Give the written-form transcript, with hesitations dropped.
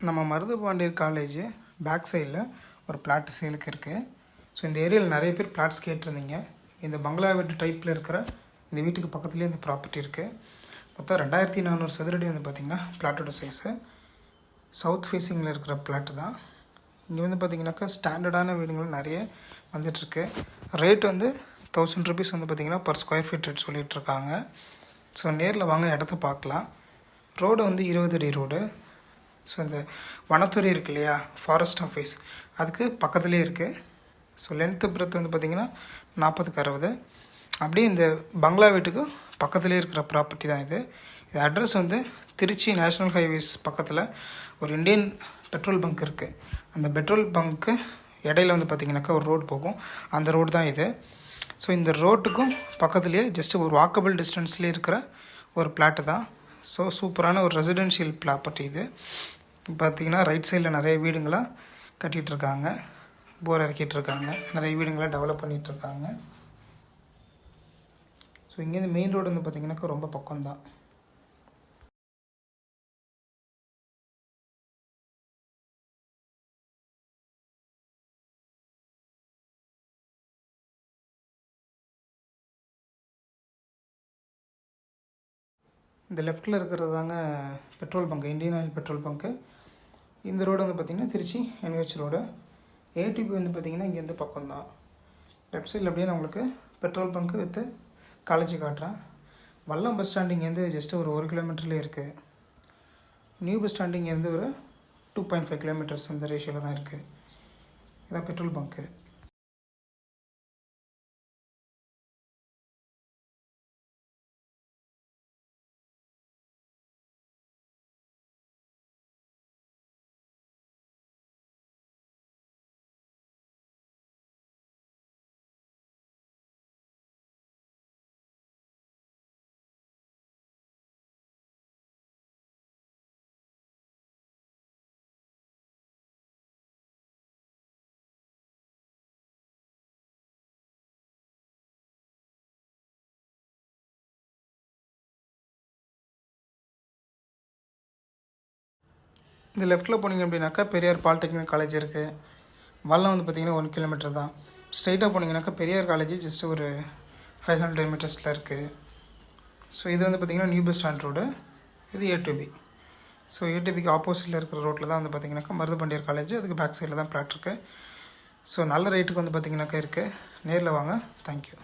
நம்ம Maruthu Pandiyar college back சைடில் ஒரு பிளாட் சேலுக்கு இருக்குது. ஸோ இந்த ஏரியாவில் நிறைய பேர் பிளாட்ஸ் கேட்டிருந்தீங்க. இந்த பங்களா வீட்டு டைப்பில் இருக்கிற இந்த வீட்டுக்கு பக்கத்துலேயே இந்த ப்ராப்பர்ட்டி இருக்குது. மொத்தம் 2400 சதுரடி வந்து பார்த்திங்கன்னா பிளாட்டோட சைஸு. சவுத் ஃபேஸிங்கில் இருக்கிற பிளாட்டு தான். இங்கே வந்து பார்த்திங்கனாக்கா ஸ்டாண்டர்டான வீடுகள் நிறைய வந்துட்டுருக்கு. ரேட் வந்து 1000 ருபீஸ் வந்து பார்த்திங்கன்னா பர் ஸ்கொயர் ஃபீட் ரேட் சொல்லிகிட்ருக்காங்க. ஸோ நேரில் வாங்க இடத்த பார்க்கலாம். ரோடு வந்து 20 அடி ரோடு. ஸோ இந்த வனத்துறை இருக்கு இல்லையா, ஃபாரஸ்ட் ஆஃபீஸ், அதுக்கு பக்கத்துலேயே இருக்குது. ஸோ லென்த்து பிரெத் வந்து பார்த்திங்கன்னா 40க்கு 60. அப்படியே இந்த பங்களா வீட்டுக்கு பக்கத்துலேயே இருக்கிற ப்ராப்பர்ட்டி தான் இது. இது அட்ரஸ் வந்து திருச்சி நேஷ்னல் ஹைவேஸ் பக்கத்தில் ஒரு இந்தியன் பெட்ரோல் பங்க் இருக்குது. அந்த பெட்ரோல் பங்க்கு இடையில வந்து பார்த்திங்கனாக்கா ஒரு ரோடு போகும். அந்த ரோடு தான் இது. ஸோ இந்த ரோட்டுக்கும் பக்கத்துலேயே ஜஸ்ட்டு ஒரு வாக்கபிள் டிஸ்டன்ஸ்லேயே இருக்கிற ஒரு பிளாட்டு தான். ஸோ சூப்பரான ஒரு ரெசிடென்ஷியல் ப்ராப்பர்ட்டி இது. பார்த்திங்கன்னா ரைட் சைடில் நிறைய வீடுங்களாக கட்டிகிட்ருக்காங்க, போர் இறக்கிட்டுருக்காங்க, நிறைய வீடுங்களை டெவலப் பண்ணிகிட்ருக்காங்க. ஸோ இங்கேருந்து மெயின் ரோடு வந்து பார்த்திங்கனாக்கா ரொம்ப பக்கம்தான். இந்த லெஃப்ட்டில் இருக்கிறது தாங்க petrol bunk, Indian oil petrol bunk. இந்த ரோடு வந்து பார்த்திங்கன்னா திருச்சி NH ரோடு. ஏடிபி வந்து பார்த்திங்கன்னா இங்கேருந்து பக்கம்தான். லெஃப்ட் சைடில் அப்படியே நான் உங்களுக்கு பெட்ரோல் பங்கு வித்து காலேஜ் காட்டுறேன். வல்லம் பஸ் ஸ்டாண்டிங்கேருந்து ஜஸ்ட்டு ஒரு 1 கிலோமீட்டர்லேயே இருக்குது. நியூ பஸ் ஸ்டாண்டிங்கேருந்து ஒரு 2.5 கிலோமீட்டர்ஸ் அந்த ரேஷியோவில் தான் இருக்குது. இதான் பெட்ரோல் பங்கு. இந்த லெஃப்ட்டில் போனீங்க அப்படின்னாக்கா பெரியார் பாலிடெக்னிக் காலேஜ் இருக்குது. வல்லம் வந்து பார்த்திங்கன்னா 1 கிலோமீட்டர் தான். ஸ்ட்ரைட்டாக போனீங்கன்னாக்கா பெரியார் காலேஜ் ஜஸ்ட்டு ஒரு 500 மீட்டர்ஸில் இருக்குது. ஸோ இது வந்து பார்த்திங்கன்னா நியூ பஸ் ஸ்டாண்ட் ரோடு. இது A2B. ஸோ A2Bக்கு ஆப்போசிட்டில் இருக்கிற ரோட்டில் தான் வந்து பார்த்திங்கனாக்கா மருதுபாண்டியர் காலேஜ், அதுக்கு பேக் சைடில் தான் பிளாட் இருக்குது. ஸோ நல்ல ரேட்டுக்கு வந்து பார்த்திங்கனாக்கா இருக்குது. நேரில் வாங்க. தேங்க்யூ.